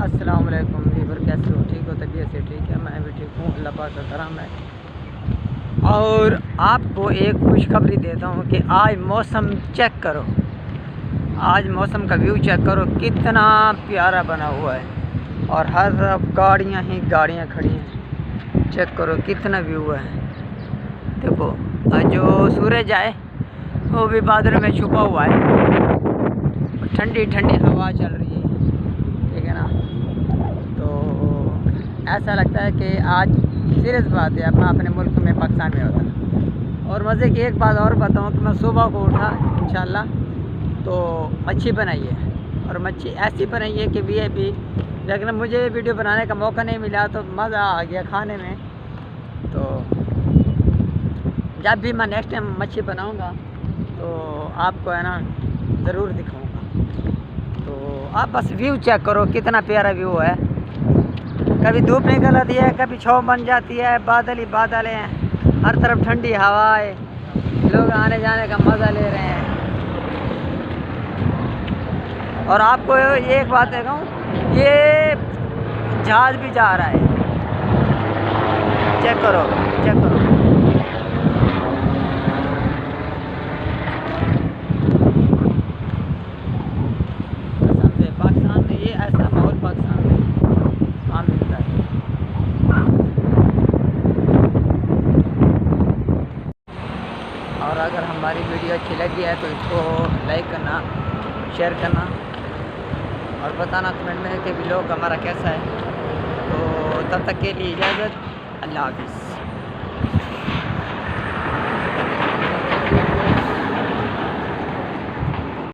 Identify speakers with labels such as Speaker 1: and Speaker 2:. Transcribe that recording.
Speaker 1: अस्सलाम वालेकुम वीवर, कैसे हो? ठीक हो? तबीयत से ठीक है? मैं भी ठीक हूँ, अल्लाह पाक का करम है। और आपको एक खुशखबरी देता हूँ कि आज मौसम चेक करो, आज मौसम का व्यू चेक करो, कितना प्यारा बना हुआ है और हर तरफ गाड़ियाँ ही गाड़ियाँ खड़ी हैं। चेक करो कितना व्यू है। देखो जो सूरज आए वो भी बादल में छुपा हुआ है, ठंडी ठंडी हवा चल रही है, ठीक है ना। तो ऐसा लगता है कि आज सीरियस बात है, अपना अपने मुल्क में पाकिस्तान में होता। और मज़े की एक बात और बताऊं कि मैं सुबह को उठा इंशाल्लाह तो मच्छी बनाई है, और मच्छी ऐसी बनाई है कि वीआईपी, लेकिन मुझे वीडियो बनाने का मौका नहीं मिला तो मज़ा आ गया खाने में। तो जब भी मैं नेक्स्ट टाइम मच्छी बनाऊंगा तो आपको है ना ज़रूर दिखाऊंगा। तो आप बस व्यू चेक करो, कितना प्यारा व्यू है। कभी धूप निकल आती है, कभी छाँव बन जाती है, बादल ही बादल हैं, हर तरफ ठंडी हवा है, लोग आने जाने का मज़ा ले रहे हैं। और आपको ये एक बात दिखाऊं, ये जहाज़ भी जा रहा है, चेक करो चेक करो। पाकिस्तान में ये ऐसा माहौल पाकिस्तान में आम मिलता है। और अगर हमारी वीडियो अच्छी लगी है तो इसको लाइक करना, शेयर करना और बताना कमेंट में कि व्लॉग हमारा कैसा है। तो तब तक के लिए इजाज़त, अल्लाह हाफ़िज़।